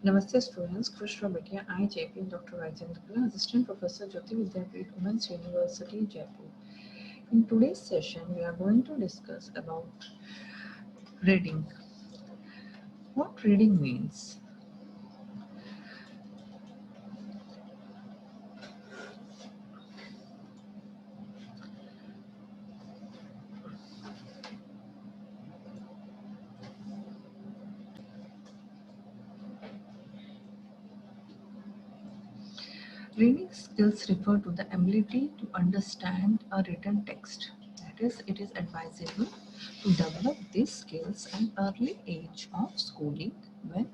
Namaste students, Krishna Bhatia, I JP, Dr. Rajendra, Assistant Professor Jyoti Vidyapeeth, Women's University, Jaipur. In today's session, we are going to discuss about reading. What reading means? Reading skills refer to the ability to understand a written text. That is, it is advisable to develop these skills at early age of schooling when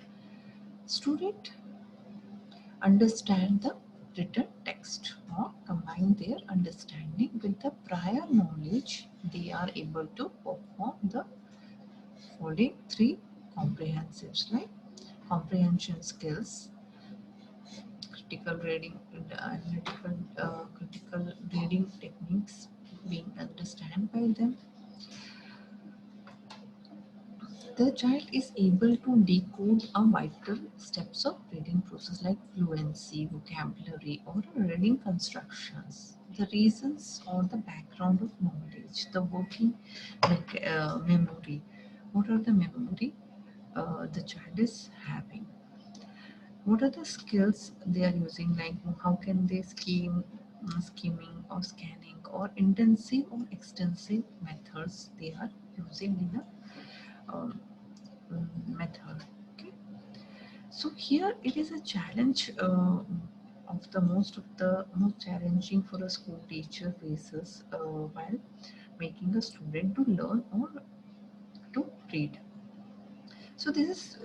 student understand the written text or combine their understanding with the prior knowledge, they are able to perform the following three comprehensives like comprehension skills, critical reading, critical reading techniques being understood by them. The child is able to decode a vital steps of reading process like fluency, vocabulary, or reading constructions, the reasons or the background of knowledge, the working memory. What are the memory the child is having? What are the skills they are using? Like how can they scheming or scanning or intensive or extensive methods they are using in a method. Okay, so here it is a challenge of the most challenging for a school teacher faces while making a student to learn or to read. So this is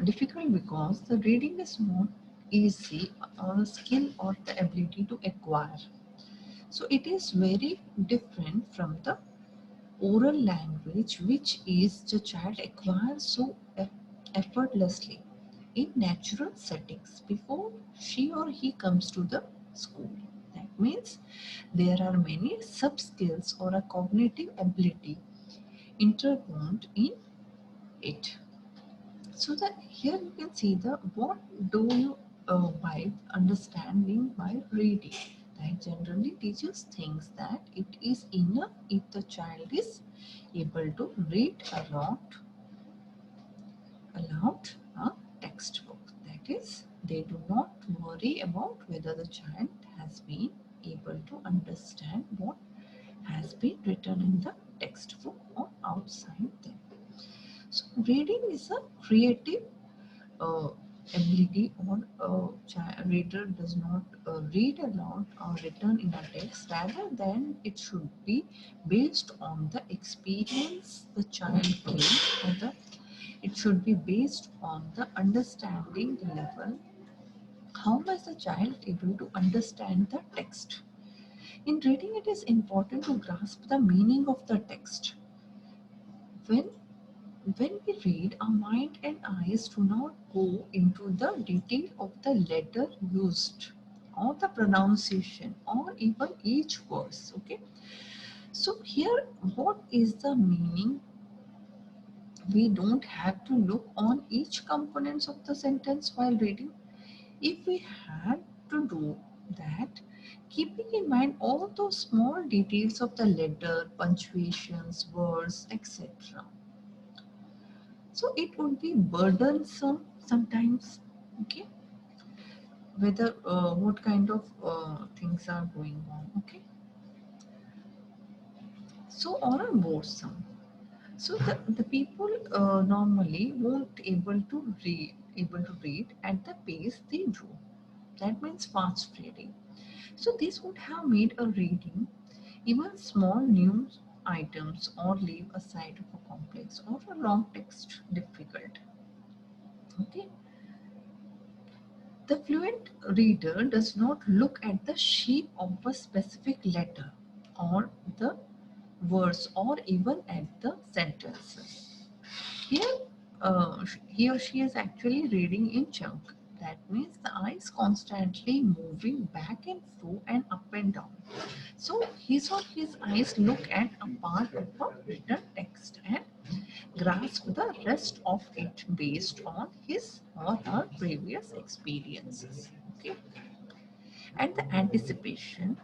difficult because the reading is not easy or a skill or the ability to acquire. So it is very different from the oral language which is the child acquires so effortlessly in natural settings before she or he comes to the school. That means there are many sub skills or a cognitive ability interwoven in it. So that here you can see the what do you by understanding by reading. That generally teaches things that it is enough if the child is able to read aloud a textbook. That is, they do not worry about whether the child has been able to understand what has been written in the textbook or outside them. So reading is a creative uh, ability or a reader does not read aloud or written in a text, rather than it should be based on the experience the child gained or the it should be based on the understanding level, how much the child able to understand the text. In reading it is important to grasp the meaning of the text. When when we read, our mind and eyes do not go into the detail of the letter used or the pronunciation or even each verse. Okay, so here what is the meaning? We don't have to look on each components of the sentence while reading. If we had to do that, keeping in mind all those small details of the letter, punctuations, words, etc., so it would be burdensome sometimes. Okay, whether what kind of things are going on. Okay, so or a boresome. So the people normally won't able to read at the pace they do. That means fast reading. So this would have made a reading even small news items or leave aside of a complex or a long text difficult. Okay. The fluent reader does not look at the shape of a specific letter or the verse or even at the sentences. Here, he or she is actually reading in chunk. That means the eyes constantly moving back and forth and up and down. So his or his eyes look at a part of a written text and grasp the rest of it based on his or her previous experiences. Okay, and the anticipation.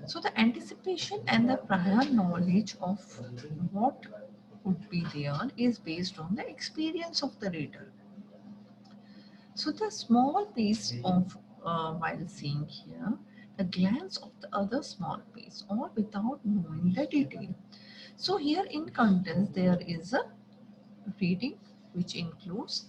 So the anticipation and the prior knowledge of what would be there is based on the experience of the reader. So the small piece of while seeing here, the glance of the other small piece, or without knowing the detail. So here in contents there is a reading, which includes,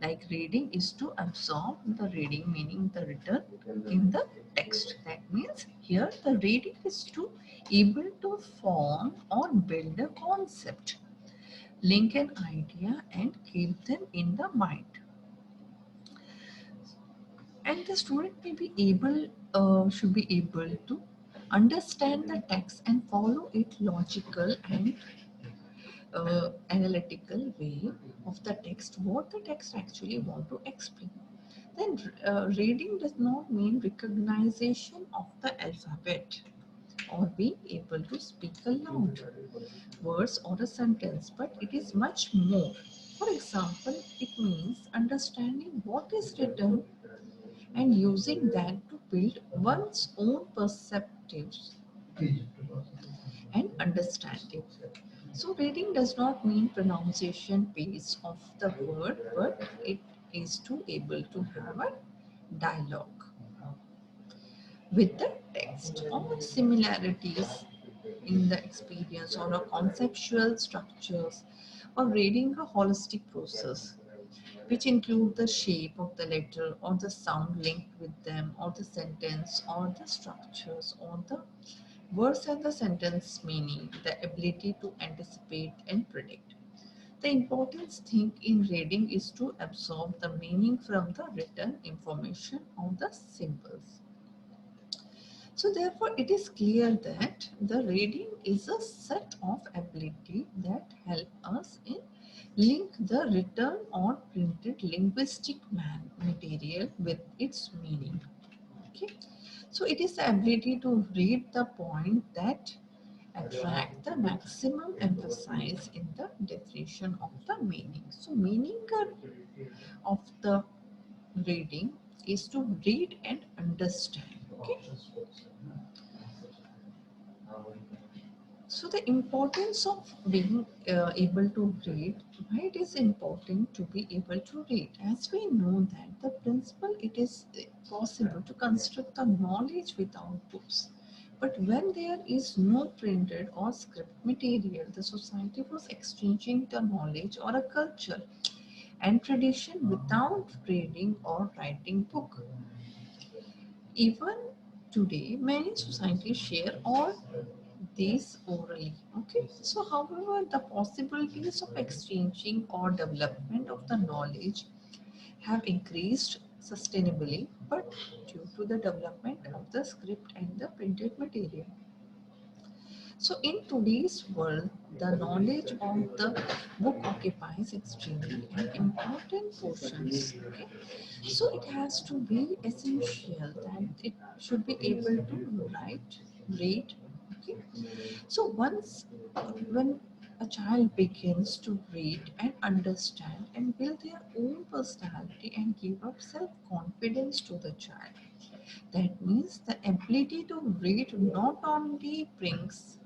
like, reading is to absorb the reading, meaning the written in the text. That means here the reading is to able to form or build a concept, link an idea and keep them in the mind. And the student may be able should be able to understand the text and follow it logical and analytical way of the text, what the text actually want to explain. Then reading does not mean recognition of the alphabet or being able to speak aloud words or a sentence, but it is much more. For example, it means understanding what is written and using that to build one's own perspectives and understanding. So reading does not mean pronunciation pace of the word, but it is to able to have a dialogue with the text or similarities in the experience or a conceptual structures, or reading a holistic process which include the shape of the letter or the sound linked with them, or the sentence or the structures or the words and the sentence meaning, the ability to anticipate and predict. The important thing in reading is to absorb the meaning from the written information or the symbols. So therefore it is clear that the reading is a set of ability that help us in link the written or printed linguistic material with its meaning. Okay. So it is the ability to read the point that attract the maximum emphasis in the definition of the meaning. So meaning of the reading is to read and understand. Okay. So the importance of being able to read, why it is important to be able to read. As we know that the principle, it is possible to construct the knowledge without books. But when there is no printed or script material, the society was exchanging the knowledge or a culture and tradition without reading or writing book. Even today, many societies share all these orally. Okay. So, however, the possibilities of exchanging or development of the knowledge have increased sustainably, but due to the development of the script and the printed material. So, in today's world, the knowledge of the book occupies extremely important portions. Okay? So, it has to be essential that it should be able to write, read. Okay? So, once when a child begins to read and understand and build their own personality and give up self confidence to the child, that means the ability to read not only brings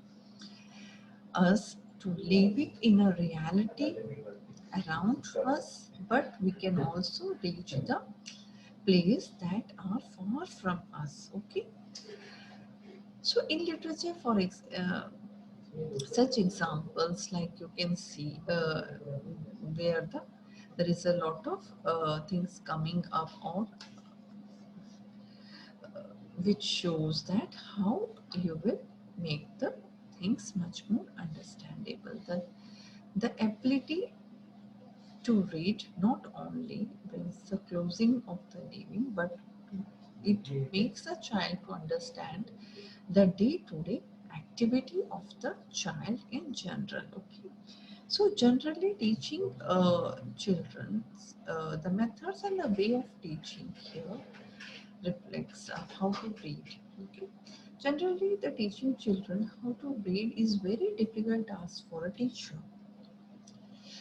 us to living in a reality around us, but we can also reach the place that are far from us. Okay. So in literature, such examples, like you can see where there is a lot of things coming up, or which shows that how you will make the things much more understandable. The ability to read not only brings the closing of the living, but it makes a child to understand the day-to-day activity of the child in general. Okay. So generally teaching children, the methods and the way of teaching here reflects how to read. Okay. Generally, the teaching children how to read is very difficult task for a teacher.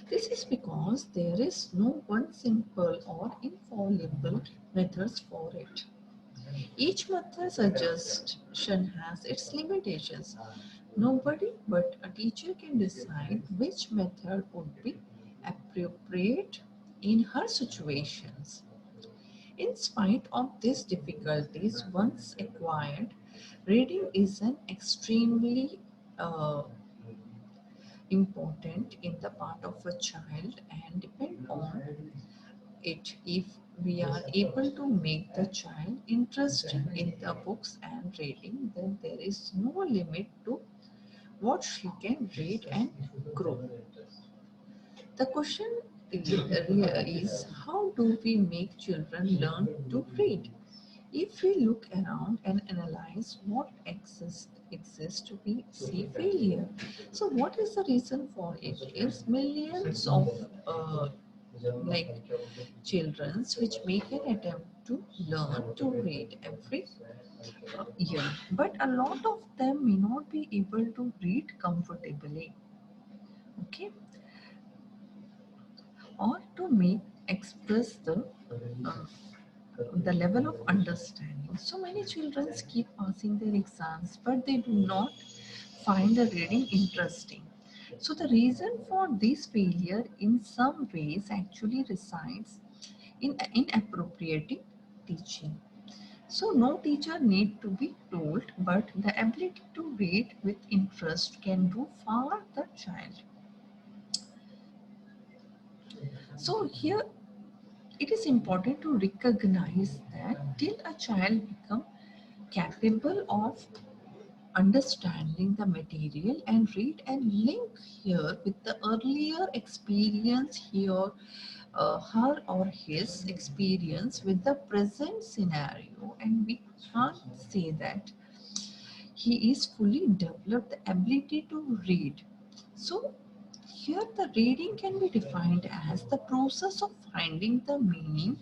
This is because there is no one simple or infallible methods for it. Each method's suggestion has its limitations. Nobody but a teacher can decide which method would be appropriate in her situations. In spite of these difficulties once acquired, reading is an extremely uh, important in the part of a child and depend on it if we are able to make the child interested in the books and reading, then there is no limit to what she can read and grow. The question is how do we make children learn to read? If we look around and analyze what exists, we see failure. So, what is the reason for it? Is millions of like childrens which make an attempt to learn to read every year, but a lot of them may not be able to read comfortably. Okay, or to make express uh, the level of understanding. So many children keep passing their exams, but they do not find the reading interesting. So the reason for this failure in some ways actually resides in inappropriate teaching. So no teacher need to be told, but the ability to read with interest can do for the child. So here it is important to recognize that till a child become capable of understanding the material and read and link here with the earlier experience here, her or his experience with the present scenario, and we can't say that he is fully developed the ability to read. So here the reading can be defined as the process of finding the meaning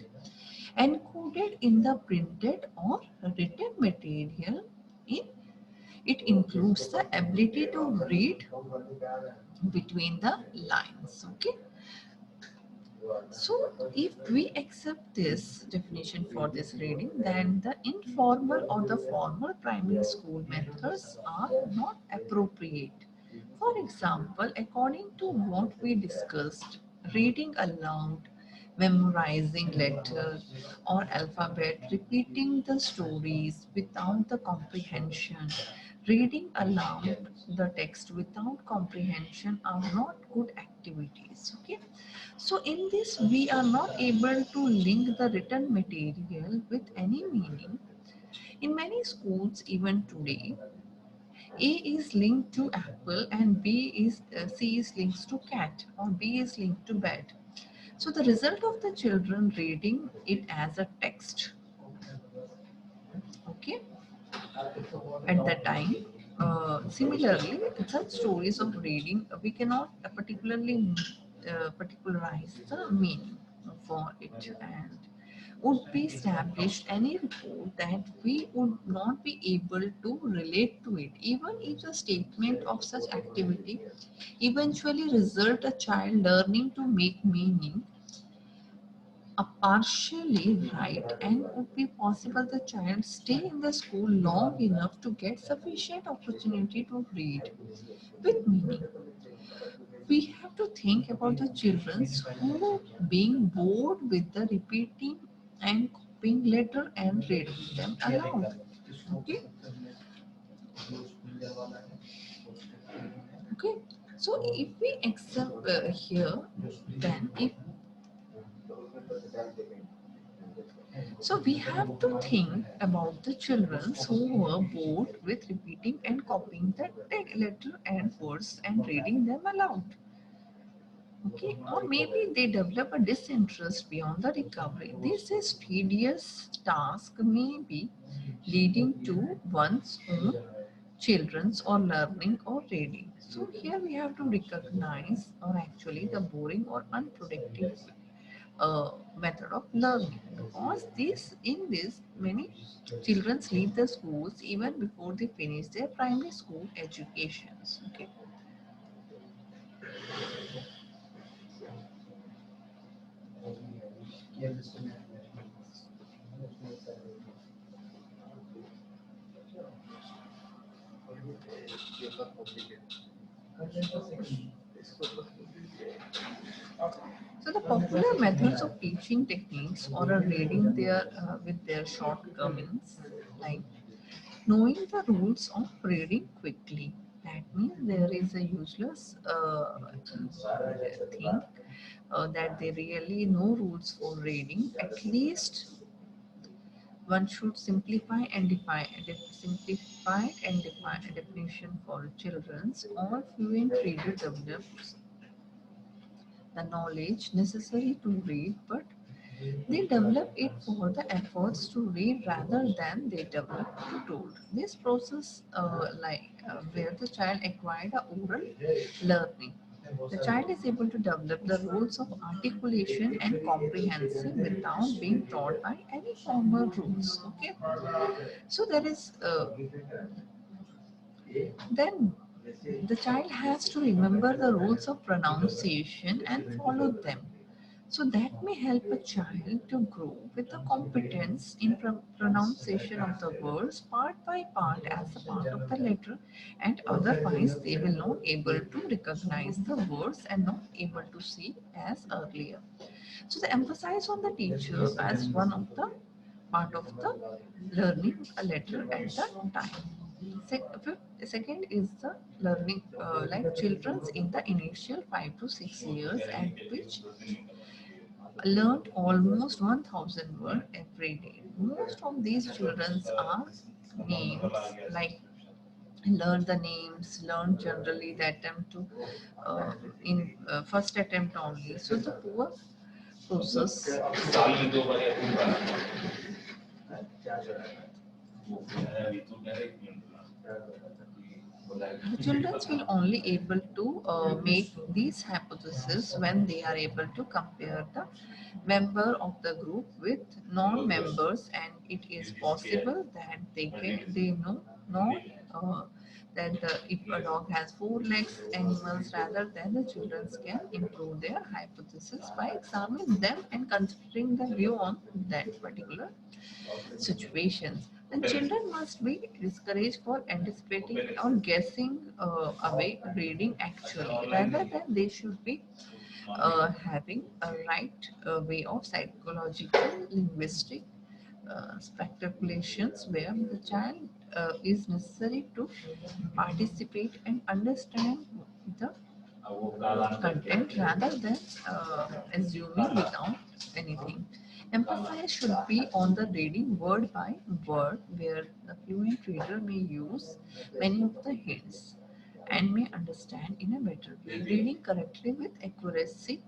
encoded in the printed or written material. In it includes the ability to read between the lines. Okay, so if we accept this definition for this reading, then the informal or the formal primary school methods are not appropriate. For example, according to what we discussed, reading aloud, memorizing letter or alphabet, repeating the stories without the comprehension, reading aloud the text without comprehension are not good activities. Okay, so in this we are not able to link the written material with any meaning. In many schools even today, A is linked to apple and C is linked to cat or B is linked to bed. So the result of the children reading it as a text. Okay, at that time. Similarly, such stories of reading, we cannot particularly particularize the meaning for it, and would be established any report that we would not be able to relate to it, even if the statement of such activity eventually result a child learning to make meaning a partially right, and would be possible the child stay in the school long enough to get sufficient opportunity to read with meaning. We have to think about the children who being bored with the repeating and copying letter and reading them aloud. Okay, okay. So if we accept here, then if so, we have to think about the children who were bored with repeating and copying the letter and words and reading them aloud. Okay, or maybe they develop a disinterest beyond the recovery. This is tedious task may be leading to one's own children's or learning or reading. So here we have to recognize or actually the boring or unproductive method of learning, because this in this many children leave the schools even before they finish their primary school educations. Okay, So the popular methods of teaching techniques or a reading their with their shortcomings, like knowing the rules of reading quickly. That means there is a useless thing that they really know rules for reading. At least one should simplify and define a definition for children's. All fluent reader develops the knowledge necessary to read, but they develop it for the efforts to read rather than they develop to told. This process, where the child acquired a oral learning. The child is able to develop the rules of articulation and comprehension without being taught by any formal rules. Okay, so there is then the child has to remember the rules of pronunciation and follow them. So that may help a child to grow with the competence in pronunciation of the words part by part as a part of the letter, and otherwise they will not able to recognize the words and not able to see as earlier. So the emphasis on the teacher as one of the part of the learning a letter at the time. Second is the learning, like children's in the initial 5 to 6 years, at which learned almost 1000 words every day. Most of these children are names, like learn the names, learn generally the attempt to in first attempt only. So the poor process. The children will only able to make these hypotheses when they are able to compare the member of the group with non-members, and it is possible that they know not that if a dog has 4 legs animals, rather than the children can improve their hypothesis by examining them and considering the view on that particular situations. Then children must be discouraged for anticipating or guessing away reading actually, rather than they should be having a right way of psychological linguistic speculations, where the child is necessary to participate and understand the content rather than assuming without anything. Emphasis should be on the reading word by word, where the fluent reader may use many of the hints and may understand in a better way. Reading correctly with accuracy,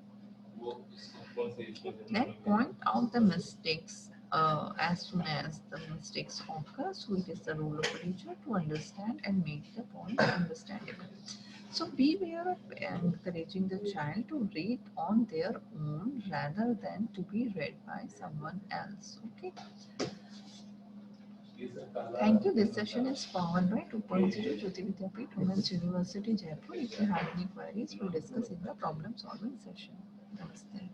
then point out the mistakes as soon as the mistakes occur. So it is the role of a teacher to understand and make the point understandable. So beware of encouraging the child to read on their own rather than to be read by someone else. Okay. Thank you. This session is powered by 2.0 Jyoti Vidyapeeth Women's University, Jaipur. If you have any queries, we'll discuss in the problem solving session. Namaste.